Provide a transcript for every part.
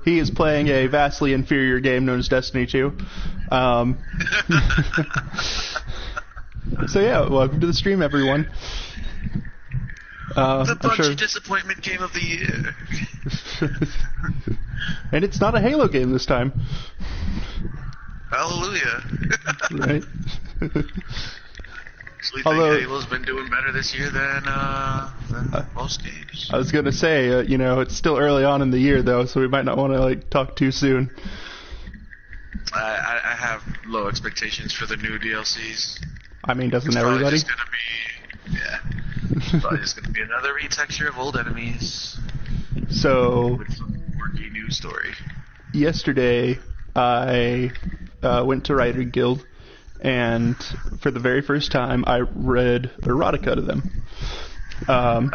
He is playing a vastly inferior game known as Destiny 2. So yeah, welcome to the stream, everyone. The Bungie disappointment game of the year. And it's not a Halo game this time. Hallelujah. Right. Actually, think Halo's been doing better this year than most games. I was gonna say, it's still early on in the year though, so we might not want to talk too soon. I have low expectations for the new DLCs. I mean, doesn't it's everybody? Just gonna be, probably just gonna be another retexture of old enemies. So with some quirky new story. Yesterday, I went to Writer Guild, and for the very first time, I read erotica to them. How'd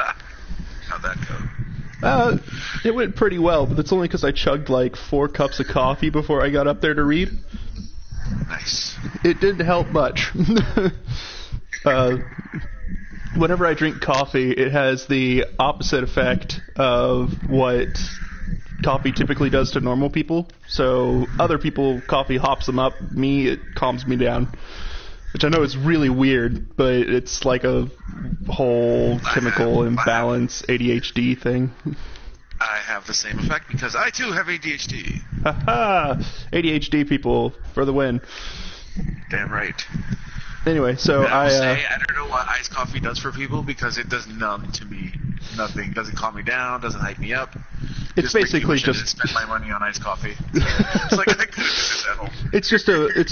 that go? It went pretty well, but it's only because I chugged 4 cups of coffee before I got up there to read. Nice. It didn't help much. Whenever I drink coffee, it has the opposite effect of what coffee typically does to normal people. So other people, coffee hops them up. Me, it calms me down. Which I know is really weird, but it's like a whole chemical imbalance ADHD thing. I have the same effect because I too have ADHD. Haha! ADHD people for the win. Damn right. Anyway, so I don't know what iced coffee does for people because it does none to me. Nothing. Doesn't calm me down. Doesn't hype me up. It's basically just spend my money on iced coffee. It's like I could have did this at home. It's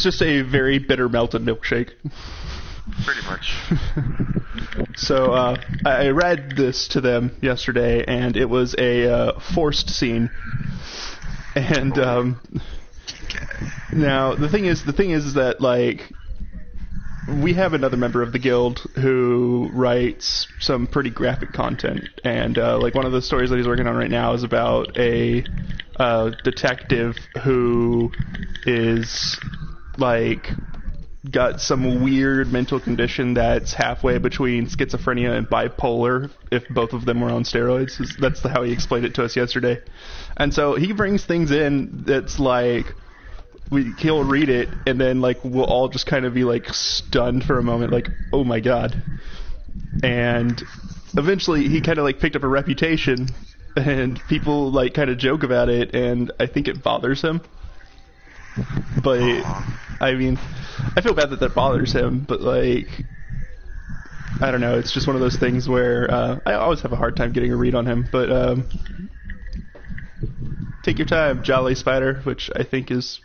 just a very bitter melted milkshake. Pretty much. So I read this to them yesterday, and it was a forced scene. And now the thing is that we have another member of the guild who writes some pretty graphic content, and one of the stories that he's working on right now is about a detective who is got some weird mental condition that's halfway between schizophrenia and bipolar, if both of them were on steroids. That's how he explained it to us yesterday. And so he brings things in that's he'll read it, and then we'll all just kind of be stunned for a moment, oh my god. And eventually he kind of picked up a reputation, and people kind of joke about it, and I think it bothers him. But I mean, I feel bad that bothers him, but I don't know, it's just one of those things where I always have a hard time getting a read on him. But take your time, Jolly Spider, which I think is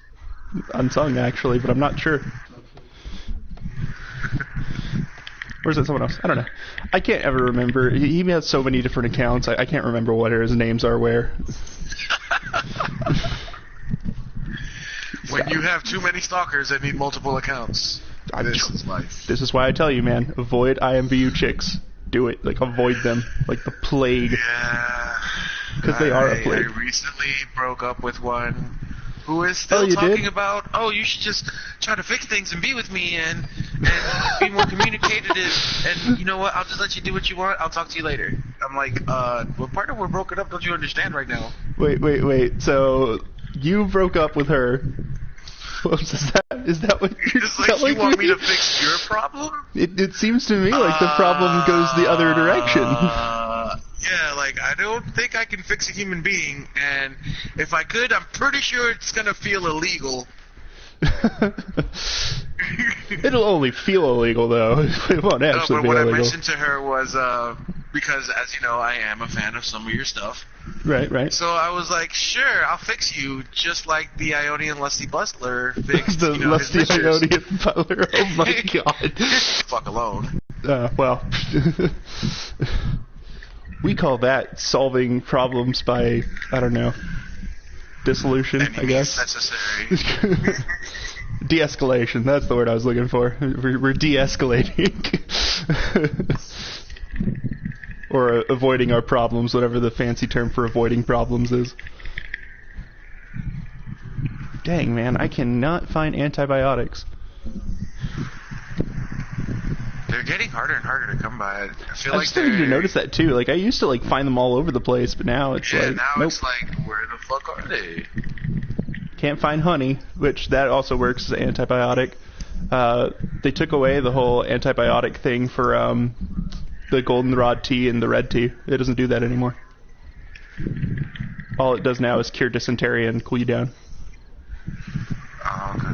unsung actually, but I'm not sure. Or is it someone else? I don't know. I can't ever remember. He has so many different accounts. I can't remember what his names are where. When you have too many stalkers that need multiple accounts, this is life. This is why I tell you, man, avoid IMVU chicks. Do it. Avoid them like the plague. Yeah. Because they are a plague. I recently broke up with one who is still talking about, you should just try to fix things and be with me and be more communicative, and you know what, I'll just let you do what you want, I'll talk to you later. I'm like, what part of we're broken up don't you understand right now? Wait, so you broke up with her. Is that what you're telling me? You want me to fix your problem? It seems to me like the problem goes the other direction. Yeah, I don't think I can fix a human being, and if I could, I'm pretty sure it's gonna feel illegal. It'll only feel illegal, though. It won't actually be illegal. What I mentioned to her was, because, as you know, I am a fan of some of your stuff. Right. So I was like, sure, I'll fix you, just like the Ionian Lusty Butler fixed, the Lusty Ionian Butler, oh my god. Fuck alone. Well... We call that solving problems by, I don't know, dissolution, I guess. Necessary. De-escalation, that's the word I was looking for. We're de-escalating. Or avoiding our problems, whatever the fancy term for avoiding problems is. Dang, man, I cannot find antibiotics. They're getting harder and harder to come by. I started to notice that too. I used to find them all over the place, but now it's now nope. it's where the fuck are they? Can't find honey, which that also works as an antibiotic. They took away the whole antibiotic thing for the goldenrod tea and the red tea. It doesn't do that anymore. All it does now is cure dysentery and cool you down. Oh, okay.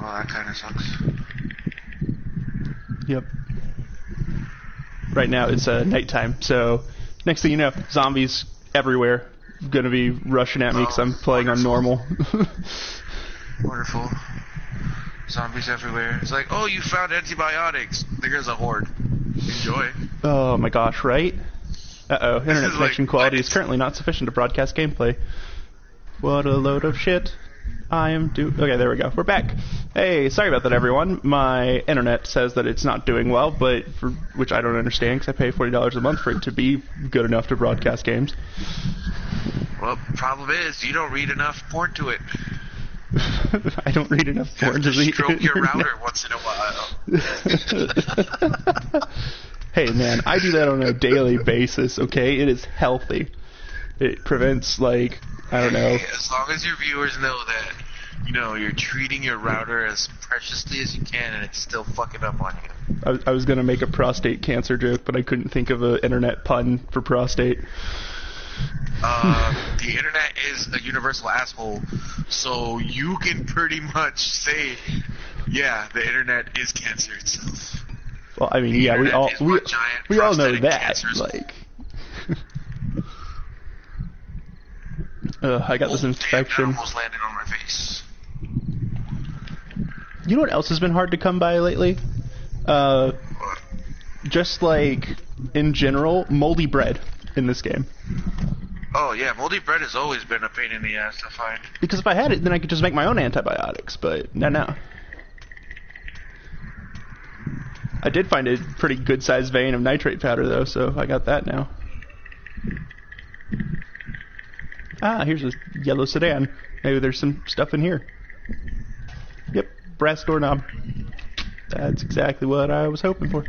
Well, that kind of sucks. Yep. Right now it's nighttime, so next thing you know, zombies everywhere. Gonna be rushing at me because I'm playing on normal. Wonderful. Zombies everywhere. It's like, oh, you found antibiotics. There's a horde. Enjoy. Oh my gosh, right? Uh-oh, internet connection quality is currently not sufficient to broadcast gameplay. What a load of shit. Okay, there we go. We're back. Hey, sorry about that, everyone. My internet says that it's not doing well, which I don't understand because I pay $40 a month for it to be good enough to broadcast games. Well, the problem is you don't read enough porn to it. I don't read enough porn to read. Stroke your router once in a while. Hey, man, I do that on a daily basis, okay? It is healthy. It prevents, I don't know. As long as your viewers know that, you're treating your router as preciously as you can and it's still fucking up on you. I was going to make a prostate cancer joke, but I couldn't think of an internet pun for prostate. The internet is a universal asshole, so you can pretty much say, yeah, the internet is cancer itself. Well, I mean, yeah, we all know that. I got this infection. Damn, that almost landed on my face. You know what else has been hard to come by lately? Just in general, moldy bread in this game. Oh yeah, moldy bread has always been a pain in the ass to find. Because if I had it, then I could just make my own antibiotics, but no. I did find a pretty good-sized vein of nitrate powder, though, so I got that now. Ah, here's a yellow sedan. Maybe there's some stuff in here. Yep, brass doorknob. That's exactly what I was hoping for.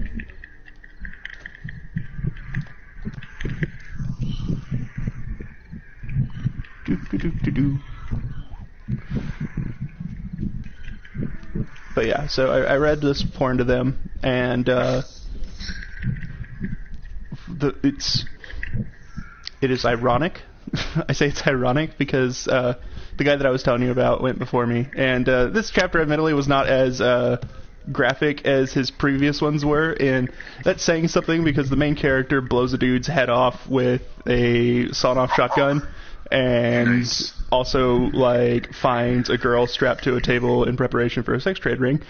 Do. But yeah, so I read this porn to them, and it is ironic. I say it's ironic because the guy that I was telling you about went before me, and this chapter admittedly was not as graphic as his previous ones were, and that's saying something because the main character blows a dude's head off with a sawn-off shotgun. And nice. Also, finds a girl strapped to a table in preparation for a sex trade ring.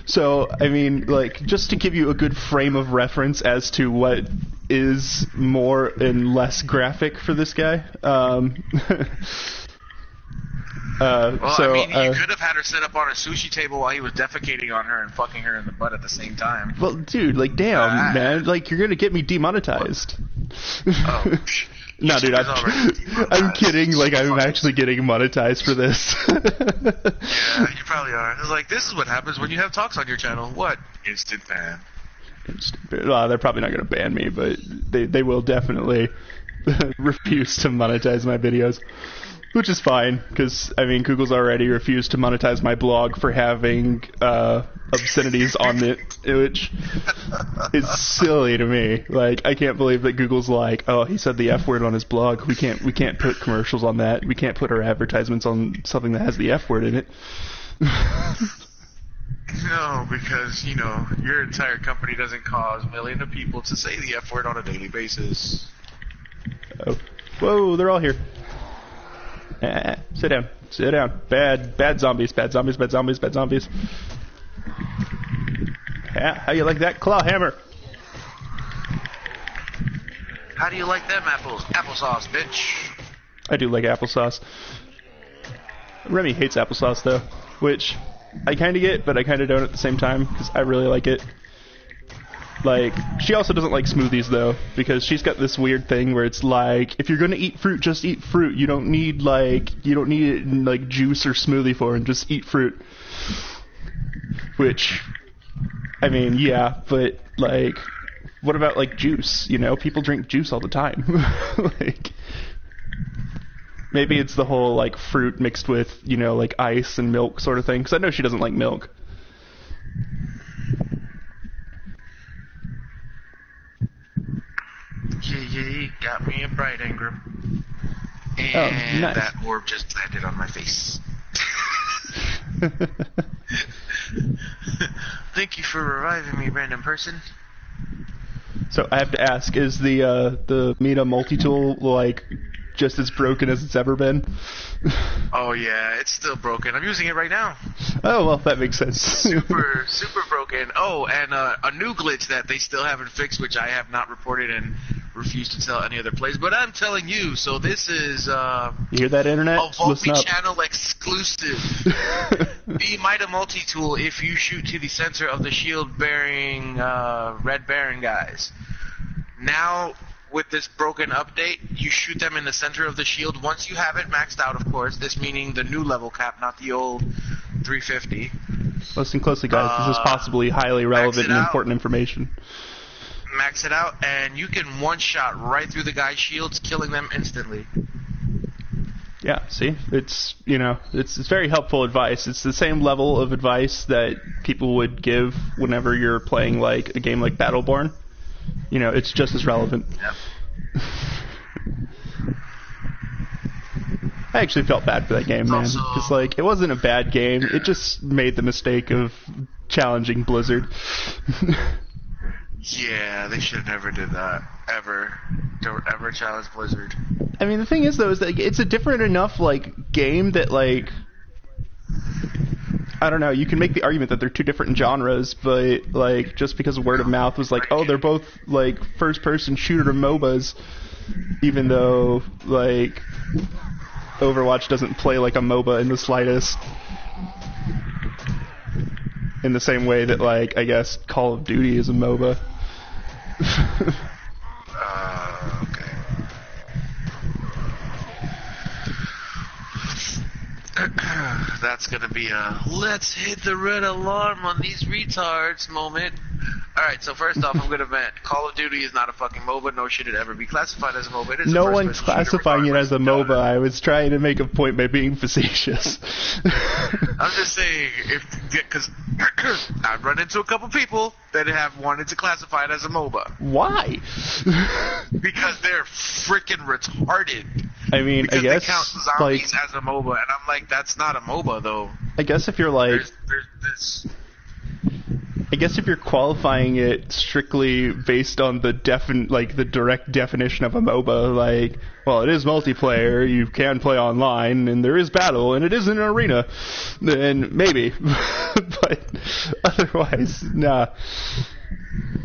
So, I mean, just to give you a good frame of reference as to what is more and less graphic for this guy. You could have had her set up on a sushi table while he was defecating on her and fucking her in the butt at the same time. Well, dude, damn, man. You're gonna get me demonetized. Oh, no, dude, I'm kidding. I'm actually getting monetized for this. Yeah, you probably are. It's this is what happens when you have talks on your channel. What? Instant ban. Well, they're probably not going to ban me, but they will definitely refuse to monetize my videos. Which is fine, because, I mean, Google's already refused to monetize my blog for having obscenities on it, which is silly to me. I can't believe that Google's oh, he said the F word on his blog. We can't put commercials on that. We can't put our advertisements on something that has the F word in it. No, because, your entire company doesn't cause millions of people to say the F word on a daily basis. Oh. Whoa, they're all here. Sit down. Bad zombies. Yeah, how you like that claw hammer? How do you like them apples? Applesauce, bitch. I do like applesauce. Remy hates applesauce, though, which I kind of get, but I kind of don't at the same time, because I really like it. She also doesn't like smoothies, though, because she's got this weird thing where it's if you're gonna eat fruit, just eat fruit. You don't need, it in, juice or smoothie form. Just eat fruit. Which, I mean, yeah, but, what about, juice? People drink juice all the time. Maybe it's the whole, like, fruit mixed with, you know, like, ice and milk sort of thing. Because I know she doesn't like milk. Yeah, got me a bright Ingram. And nice. that orb just landed on my face. Thank you for reviving me, random person. So I have to ask, is the Mina multi-tool, like, just as broken as it's ever been? Oh yeah, it's still broken. I'm using it right now. Oh, well, that makes sense. Super broken. Oh, and a new glitch that they still haven't fixed, which I have not reported and refuse to tell any other place. But I'm telling you, so this is you hear that, internet? a multi-channel exclusive. The Mida multi-tool, if you shoot to the center of the shield-bearing Red Baron guys. Now, with this broken update, you shoot them in the center of the shield once you have it maxed out, of course. This meaning the new level cap, not the old 350. Listen closely, guys. This is possibly highly relevant and important information. Max it out, and you can one-shot right through the guy's shields, killing them instantly. Yeah, see? It's, you know, it's very helpful advice. It's the same level of advice that people would give whenever you're playing, like, a game like Battleborn. You know, it's just as relevant. Yep. I actually felt bad for that game, man. Because, like, it wasn't a bad game. It just made the mistake of challenging Blizzard. Yeah, they should have never did that. Ever. Don't ever challenge Blizzard. I mean, the thing is, though, is that it's a different enough, like, game that, like, I don't know, you can make the argument that they're two different genres, but, like, just because word of mouth was like, oh, they're both, like, first-person shooter MOBAs, even though, like, Overwatch doesn't play like a MOBA in the slightest. In the same way that, like, I guess Call of Duty is a MOBA. Okay. That's gonna be a let's hit the red alarm on these retards moment. Alright, so first off, I'm gonna vent. Call of Duty is not a fucking MOBA, nor should it ever be classified as a MOBA. It is no one's classifying it as a MOBA. I was trying to make a point by being facetious. I'm just saying, because I've run into a couple people that have wanted to classify it as a MOBA. Why? Because they're freaking retarded. I mean, because I guess, they count zombies as a MOBA, and I'm like, that's not a MOBA, though. I guess if you're like... There's this... I guess if you're qualifying it strictly based on the the direct definition of a MOBA, like, well, it is multiplayer, you can play online, and there is battle, and it is in an arena, then maybe. But otherwise, nah.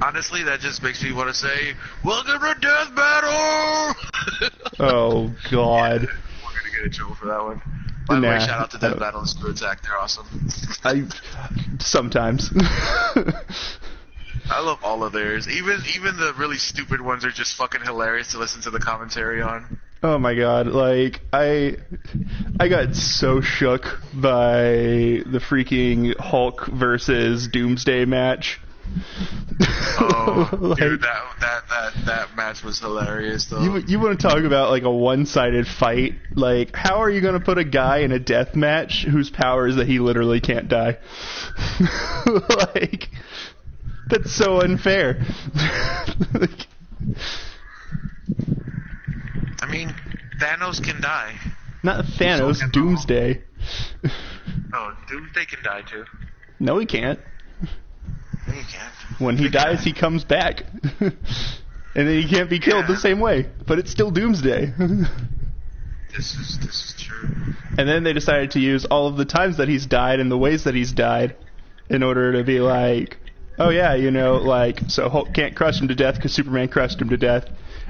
Honestly, that just makes me want to say, welcome to Death Battle! Oh, God. Yeah, we're going to get in trouble for that one. By the way, shout out to Death Battle and Screw Attack, they're awesome. Sometimes. I love all of theirs. Even the really stupid ones are just fucking hilarious to listen to the commentary on. Oh my god, like, I got so shook by the freaking Hulk versus Doomsday match. Oh, like, dude, that match was hilarious, though. You want to talk about, like, a one-sided fight? Like, how are you going to put a guy in a death match whose power is that he literally can't die? Like, that's so unfair. Like, I mean, Thanos can die. not Thanos, So Doomsday. Oh, Doomsday can die, too. No, he can't. No, you can't. When he dies, he comes back. And then he can't be killed the same way. But it's still Doomsday. This is true. And then they decided to use all of the times that he's died and the ways that he's died in order to be like, oh yeah, you know, like, so Hulk can't crush him to death because Superman crushed him to death.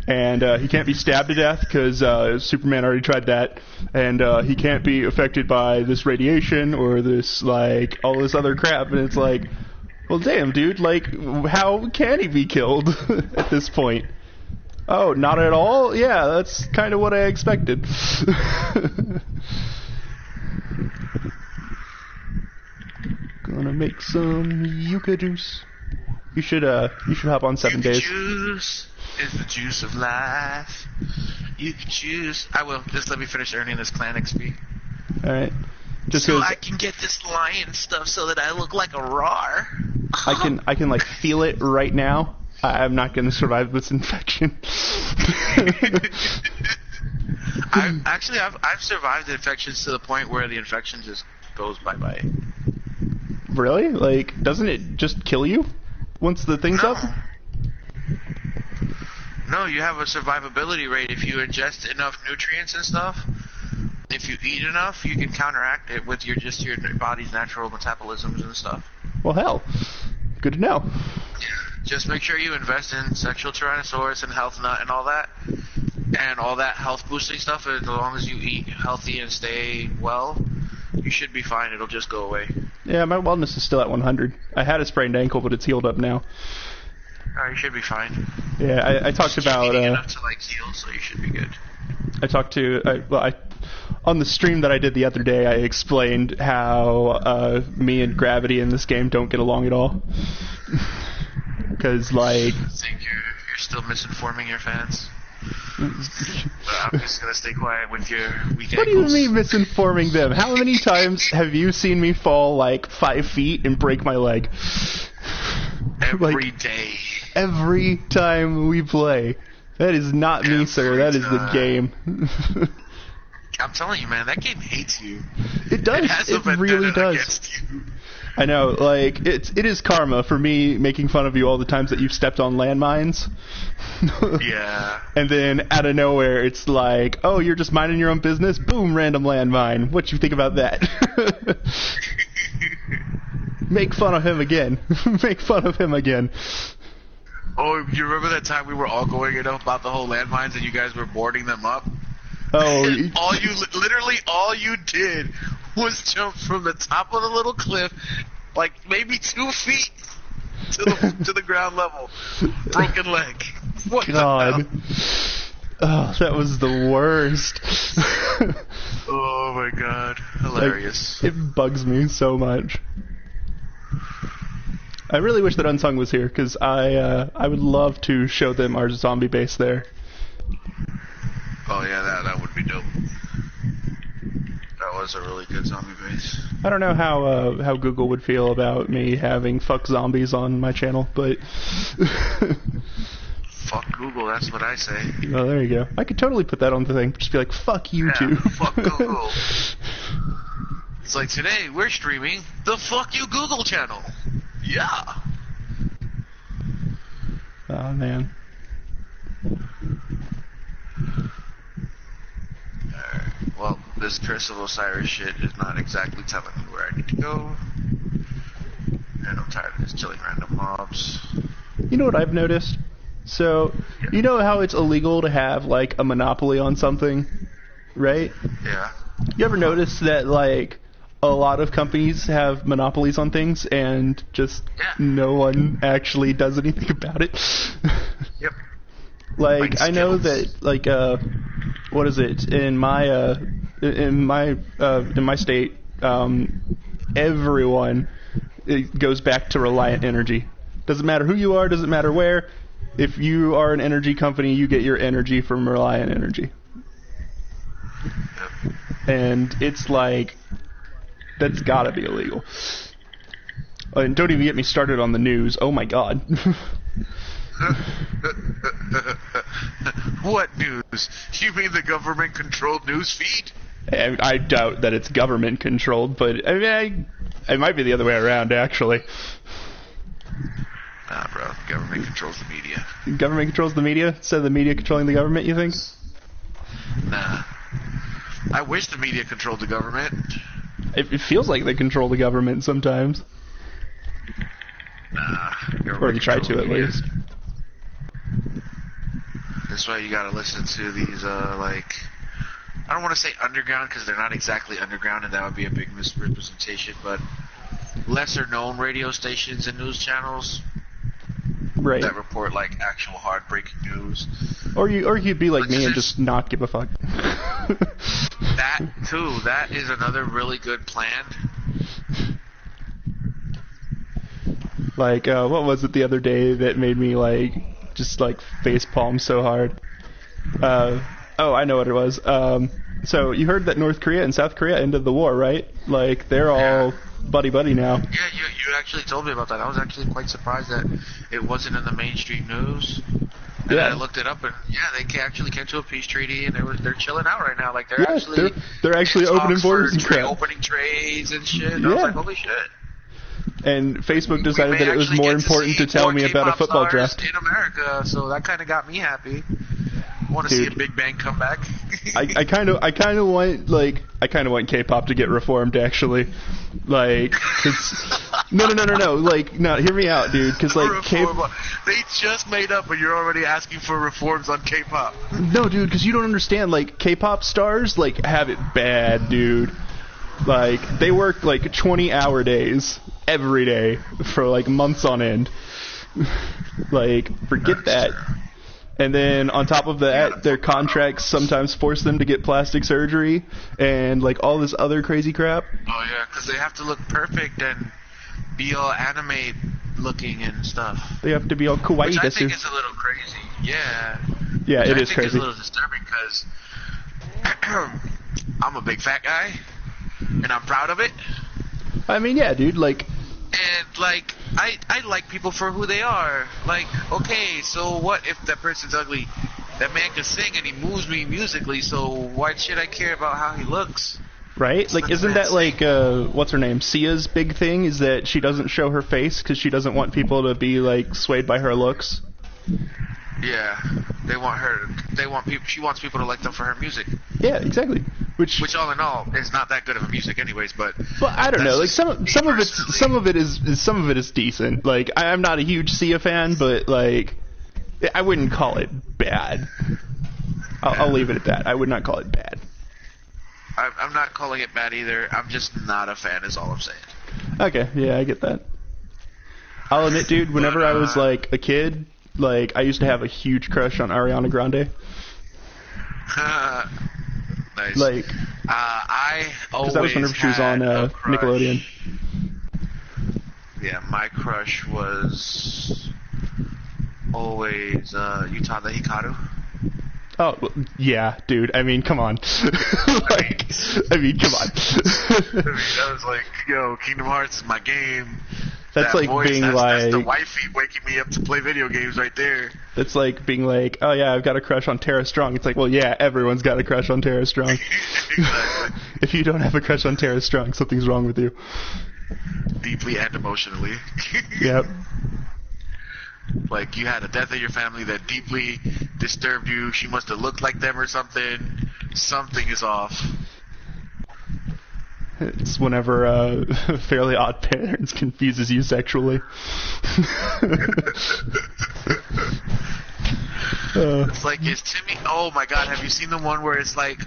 And he can't be stabbed to death because Superman already tried that. And he can't be affected by this radiation or this, like, all this other crap. And it's like, well, damn, dude, like, how can he be killed at this point? Oh, not at all? Yeah, that's kind of what I expected. Gonna make some yucca juice. You should hop on 7 days. Juice is the juice of life. You can choose. I will. Just let me finish earning this clan XP. Alright. Just so I can get this lion stuff so that I look like a roar. I can like feel it right now. I'm not going to survive this infection. I've survived the infections to the point where the infection just goes bye-bye. Really? Like, doesn't it just kill you once the thing's up? No, you have a survivability rate if you ingest enough nutrients and stuff. If you eat enough, you can counteract it with your body's natural metabolisms and stuff. Well, hell, good to know. Just make sure you invest in sexual Tyrannosaurus and health nut and all that health boosting stuff. As long as you eat healthy and stay well, you should be fine. It'll just go away. Yeah, my wellness is still at 100. I had a sprained ankle, but it's healed up now. You should be fine. Yeah, I talked about enough to like heal, so you should be good. I talked to on the stream that I did the other day. I explained how me and Gravity in this game don't get along at all. Because like, I think you're still misinforming your fans. I'm just gonna stay quiet with your weak ankles. What do you mean misinforming them? How many times have you seen me fall like 5 feet and break my leg? Every day. Every time we play. That is not me, sir. That is the game. I'm telling you, man, that game hates you. It does. It really does. I know, like, it is karma for me making fun of you all the times that you've stepped on landmines. Yeah. And then, out of nowhere, it's like, oh, you're just minding your own business? Boom, random landmine. What you think about that? Make fun of him again. Make fun of him again. Oh, you remember that time we were all going in about the whole landmines and you guys were boarding them up? Oh. Literally all you did was jump from the top of the little cliff, like maybe 2 feet to the ground level. Broken leg. What God. the hell? Oh, that was the worst. Oh my god. Hilarious. Like, it bugs me so much. I really wish that Unsung was here, because I would love to show them our zombie base there. Oh yeah, that would be dope. That was a really good zombie base. I don't know how Google would feel about me having fuck zombies on my channel, but... Fuck Google, that's what I say. Oh, there you go. I could totally put that on the thing. Just be like, fuck YouTube. Yeah, fuck Google. It's like, today we're streaming the Fuck You Google channel. Yeah. Oh, man. Alright, well, this Curse of Osiris shit is not exactly telling me where I need to go. And I'm tired of just killing random mobs. You know what I've noticed? So, you know how it's illegal to have, like, a monopoly on something, right? Yeah. You ever notice that, like, a lot of companies have monopolies on things and just no one actually does anything about it? Yep. Like I know that, like, what is it, in my state, everyone, it goes back to Reliant Energy. Doesn't matter who you are, doesn't matter where. If you are an energy company, you get your energy from Reliant Energy. Yep. And it's like, that's gotta be illegal. And don't even get me started on the news. Oh my god. What news? You mean the government-controlled news feed? I doubt that it's government-controlled, but I mean, it might be the other way around, actually. Nah, bro. Government controls the media. Government controls the media? So the media controlling the government, you think? Nah. I wish the media controlled the government. It feels like they control the government sometimes. Nah. Or they try to, at least. That's why you gotta listen to these, like... I don't want to say underground, because they're not exactly underground, and that would be a big misrepresentation, but lesser-known radio stations and news channels... Right. That report, like, actual hard-breaking news. Or you'd be like me and just not give a fuck. That, too. That is another really good plan. Like, what was it the other day that made me, like, just, like, facepalm so hard? Oh, I know what it was. So you heard that North Korea and South Korea ended the war, right? Like, they're all buddy-buddy now. Yeah, you actually told me about that. I was actually quite surprised that it wasn't in the mainstream news. And then I looked it up, and they actually came to a peace treaty, and they're chilling out right now. Like, they're actually opening borders and crap. Opening trades and shit. And I was like, holy shit. And Facebook decided that it was more important to tell me about a football draft in America, so that kind of got me happy. I want to see a Big Bang come back. I kind of want K-pop to get reformed, actually. Like, no. Like, no, hear me out, dude. Because like, they just made up, but you're already asking for reforms on K-pop. No, dude, because you don't understand. Like, K-pop stars like have it bad, dude. Like, they work like 20-hour days every day for like months on end. Like, forget that. And then on top of that, their contracts sometimes force them to get plastic surgery and like all this other crazy crap. Oh yeah, because they have to look perfect and be all anime looking and stuff. They have to be all kawaii. Which I think is a little crazy. Yeah. Yeah, it is crazy. It's a little disturbing because I'm a big fat guy and I'm proud of it. I mean, yeah, dude, like. And, like, I like people for who they are. Like, okay, so what if that person's ugly? That man can sing and he moves me musically, so why should I care about how he looks? Right? Like, isn't that, like, what's her name? Sia's big thing is that she doesn't show her face because she doesn't want people to be, like, swayed by her looks? Yeah. She wants people to like them for her music. Yeah, exactly. Which all in all is not that good of a music anyways, but I don't know. Like some of it is decent. Like I'm not a huge Sia fan, but like I wouldn't call it bad. I'll leave it at that. I would not call it bad. I'm not calling it bad either. I'm just not a fan is all I'm saying. Okay, yeah, I get that. I'll admit, dude, whenever I was like a kid, like I used to have a huge crush on Ariana Grande. Nice. Like, I always that was whenever she was on Nickelodeon. Yeah, my crush was always Utada Hikaru. Oh, yeah, dude. I mean, come on. Come on. I was like, yo, Kingdom Hearts is my game. That's like voice, being that's the wifey waking me up to play video games right there. It's like being like, oh yeah, I've got a crush on Tara Strong. It's like, well, yeah, everyone's got a crush on Tara Strong. Exactly. If you don't have a crush on Tara Strong, something's wrong with you. Deeply and emotionally. Yep. Like, you had a death in your family that deeply disturbed you. She must have looked like them or something. Something is off. It's whenever Fairly Odd Parents confuses you sexually. It's like, is Timmy... Oh my god, have you seen the one where it's like,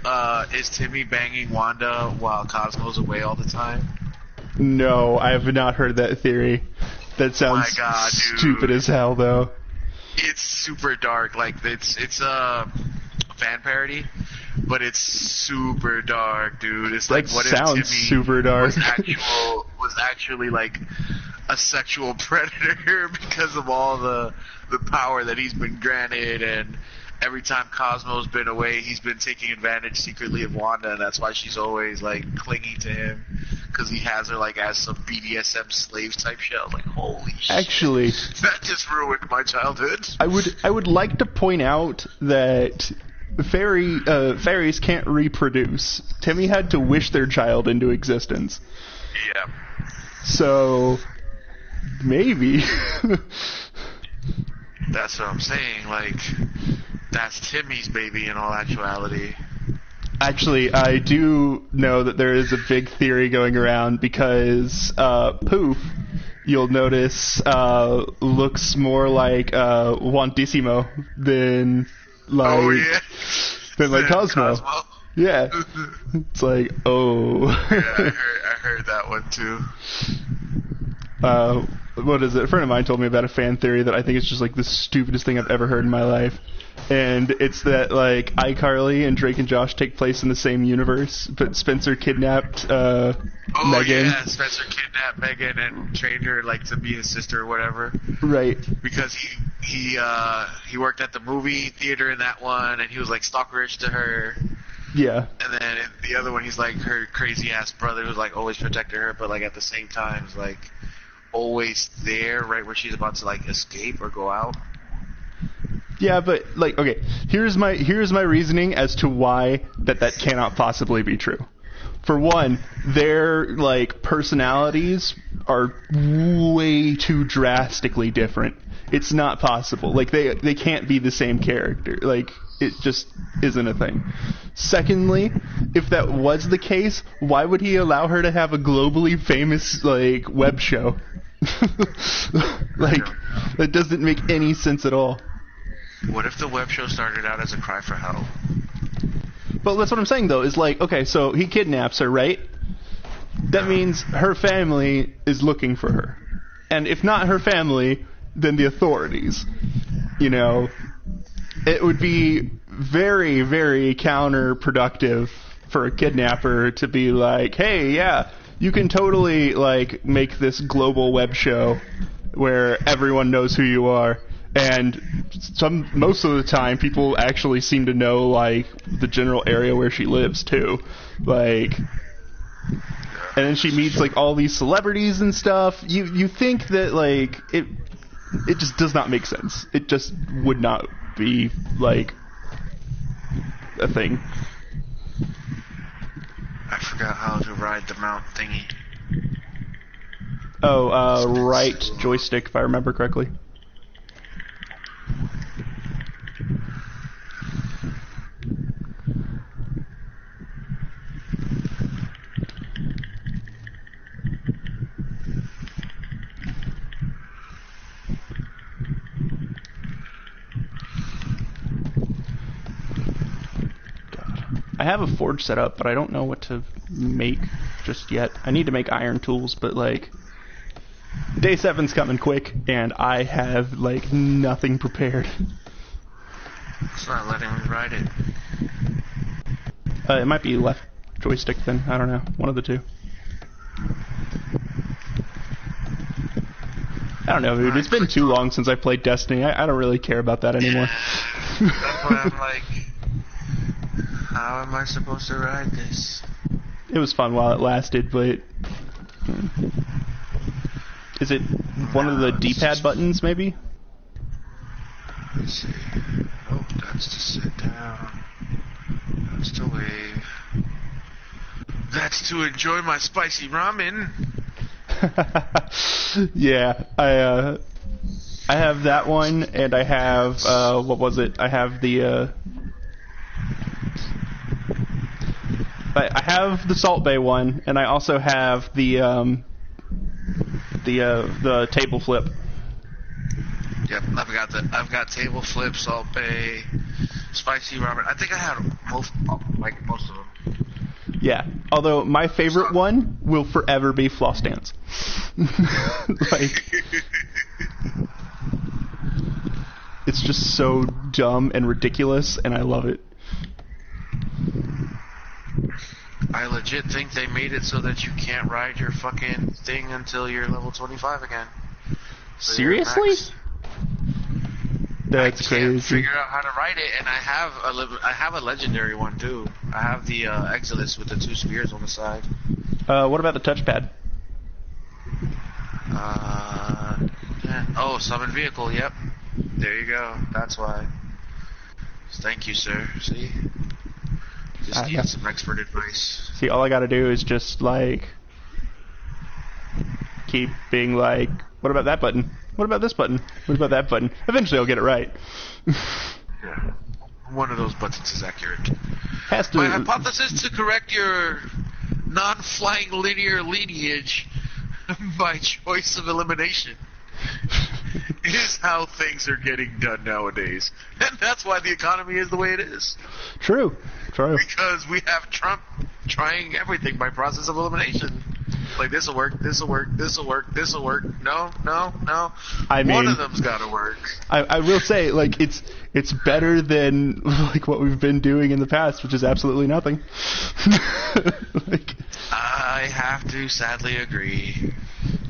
is Timmy banging Wanda while Cosmo's away all the time? No, I have not heard that theory. That sounds stupid as hell, though. It's super dark. Like, it's a fan parody, but it's super dark, dude. It's like, what if Timmy super dark. was actually like a sexual predator because of all the power that he's been granted, and every time Cosmo's been away, he's been taking advantage secretly of Wanda, and that's why she's always like clinging to him, because he has her like as some BDSM slaves type shit. I was like, holy shit. Actually, that just ruined my childhood. I would like to point out that fairies can't reproduce. Timmy had to wish their child into existence. Yeah. So maybe. That's what I'm saying. Like, that's Timmy's baby in all actuality. Actually, I do know that there is a big theory going around because Poof, you'll notice, looks more like Wantissimo than like Cosmo. Yeah. It's like, oh. Yeah, I heard that one too. What is it? A friend of mine told me about a fan theory that I think is just like the stupidest thing I've ever heard in my life. And it's that like iCarly and Drake and Josh take place in the same universe, but Spencer kidnapped Megan. Yeah, Spencer kidnapped Megan and trained her like to be his sister or whatever. Right. Because he worked at the movie theater in that one, and he was like stalkerish to her. Yeah. And then in the other one, he's like her crazy ass brother who's like always protecting her, but like at the same time is like always there right where she's about to like escape or go out. Yeah, but like, okay, here's my reasoning as to why that cannot possibly be true. For one, their like personalities are way too drastically different. It's not possible. Like they can't be the same character. Like it just isn't a thing. Secondly, if that was the case, why would he allow her to have a globally famous like web show? Like that doesn't make any sense at all. What if the web show started out as a cry for help? But that's what I'm saying though, is like, okay, so he kidnaps her, right? That means her family is looking for her. And if not her family, then the authorities. You know, it would be very, very counterproductive for a kidnapper to be like, hey, yeah, you can totally, like, make this global web show where everyone knows who you are. And most of the time, people actually seem to know, like, the general area where she lives, too. Like, and then she meets, like, all these celebrities and stuff. You think that, like, it just does not make sense. It just would not be, like, a thing. I forgot how to ride the mount thingy. Oh, right joystick, if I remember correctly. I have a forge set up, but I don't know what to make just yet. I need to make iron tools, but like day 7's coming quick, and I have like nothing prepared. It's not letting me ride it. It might be left joystick then. I don't know. One of the two. I don't know, dude. It's been too long since I played Destiny. I don't really care about that anymore. Yeah, that's why I'm like, how am I supposed to ride this? It was fun while it lasted, but is it one of the D-pad buttons, maybe? Let's see. Oh, that's to sit down. That's to wave. That's to enjoy my spicy ramen. Yeah, I have that one, and I have what was it? I have the I have the Salt Bay one, and I also have the table flip. Yep, I've got table flip, Salt Bay, spicy ramen. I think I had most of them. Yeah, although my favorite one will forever be Floss Dance. Like, it's just so dumb and ridiculous, and I love it. I legit think they made it so that you can't ride your fucking thing until you're level 25 again. So seriously? That's I can't crazy. figure out how to ride it, and I have a legendary one too. I have the Exodus with the 2 spears on the side. What about the touchpad? Yeah. Oh, summon vehicle. Yep. There you go. That's why. Thank you, sir. See, just need some expert advice. See, all I gotta do is just like keep being like, what about that button? What about this button? What about that button? Eventually I'll get it right. Yeah. One of those buttons is accurate. Has to. My hypothesis to correct your non-flying linear lineage by choice of elimination is how things are getting done nowadays. And that's why the economy is the way it is. True. Because we have Trump trying everything by process of elimination. Like, this'll work, this'll work, this'll work, this'll work. No. I mean, one of them's gotta work. I will say, like, it's better than like what we've been doing in the past, which is absolutely nothing. Like, I have to sadly agree.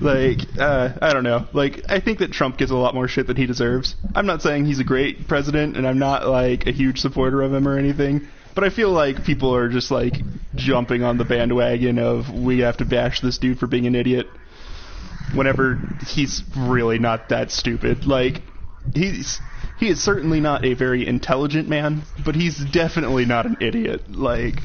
Like, I don't know. Like, I think that Trump gets a lot more shit than he deserves. I'm not saying he's a great president, and I'm not, like, a huge supporter of him or anything, but I feel like people are just, like, jumping on the bandwagon of we have to bash this dude for being an idiot, whenever he's really not that stupid. Like, he is certainly not a very intelligent man, but he's definitely not an idiot. Like...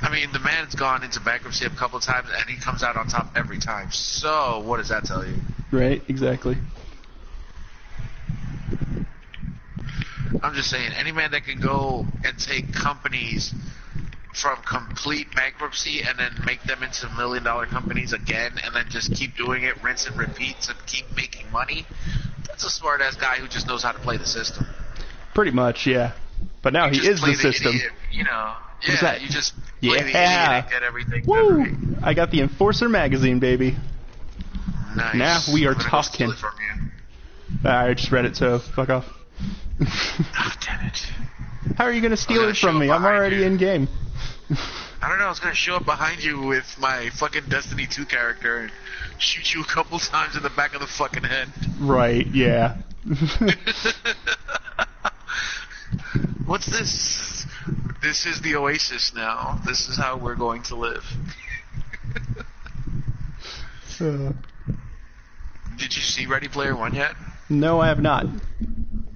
I mean, the man's gone into bankruptcy a couple of times, and he comes out on top every time. So, what does that tell you? Right, exactly. I'm just saying, any man that can go and take companies from complete bankruptcy and then make them into million-dollar companies again, and then just keep doing it, rinse and repeat, and keep making money, that's a smart-ass guy who just knows how to play the system. Pretty much, yeah. But now he is the system. Idiot, you know. What's Yeah, that? you just play the idiot and get everything Woo! right. I got the Enforcer magazine, baby. Nice. Now we are I'm gonna go talking. steal it from you. I just read it, so fuck off. Oh, damn it. How are you going to steal it from me? I'm already in game. I don't know, I was going to show up behind you with my fucking Destiny 2 character and shoot you a couple times in the back of the fucking head. Right, yeah. What's this? This is the Oasis now. This is how we're going to live. Did you see Ready Player One yet? No, I have not.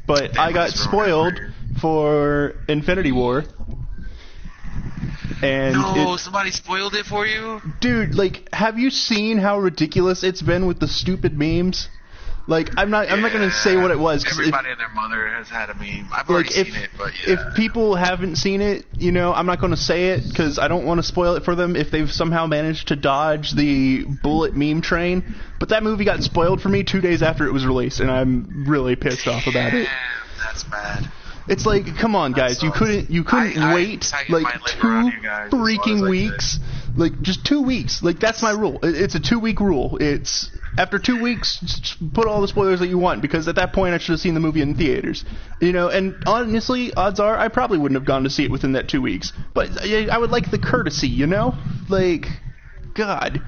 But I got spoiled for Infinity War. And somebody spoiled it for you? Dude, like, have you seen how ridiculous it's been with the stupid memes? Like, I'm not gonna say what it was. Everybody and their mother has had a meme. I've already seen it, but yeah. If people haven't seen it, you know, I'm not gonna say it because I don't want to spoil it for them if they've somehow managed to dodge the bullet meme train. But that movie got spoiled for me 2 days after it was released, and I'm really pissed off about it. That's bad. It's like, come on, guys, you couldn't wait like 2 freaking weeks, like just 2 weeks. Like that's my rule. It's a 2-week rule. It's after 2 weeks, just put all the spoilers that you want because at that point I should have seen the movie in theaters, you know. And honestly, odds are I probably wouldn't have gone to see it within that 2 weeks. But I would like the courtesy, you know, like. God.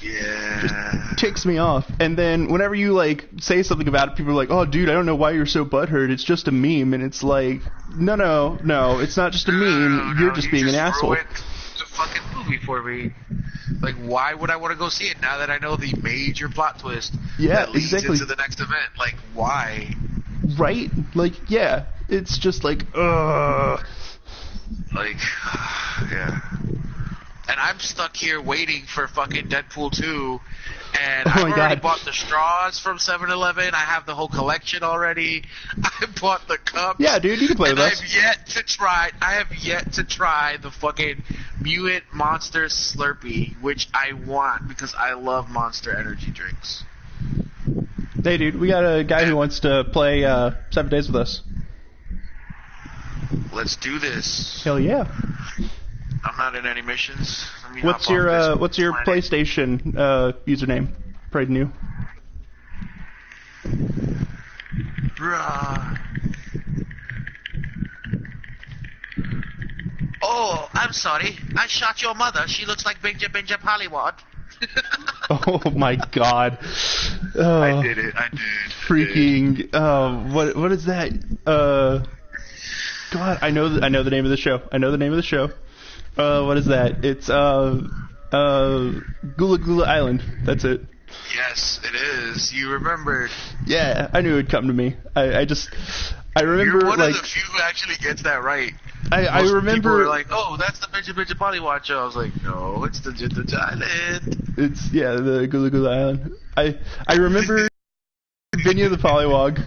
Yeah. Just ticks me off. And then whenever you like say something about it, people are like, "Oh, dude, I don't know why you're so butthurt. It's just a meme." And it's like, no, it's not just a meme. You're just being an asshole. Ruined the fucking movie for me. Like, why would I want to go see it now that I know the major plot twist that leads into the next event? Like, why? Right? Like, yeah. It's just like, ugh. Like, yeah. And I'm stuck here waiting for fucking Deadpool 2, and I've already bought the straws from 7-Eleven. I have the whole collection already. I bought the cups. Yeah, dude, you can play with us. I have yet to try the fucking Mutant Monster Slurpee, which I want because I love Monster energy drinks. Hey, dude, we got a guy who wants to play 7 Days with us. Let's do this. Hell yeah. I'm not in any missions. What's your PlayStation username? Pride new. Bruh. Oh, I'm sorry. I shot your mother. She looks like Benjamin Hollywood. Oh my God. I did it. Freaking. What is that? God, I know the name of the show. What is that? It's Gula Gula Island. That's it. Yes, it is. You remembered. Yeah, I knew it'd come to me. I remember. You're one of the few who actually gets that right. I remember. People were like, "Oh, that's the Benjamin Polly show." I was like, "No, it's the Island." It's the Gula Gula Island. I remember Vinya the Pollywog.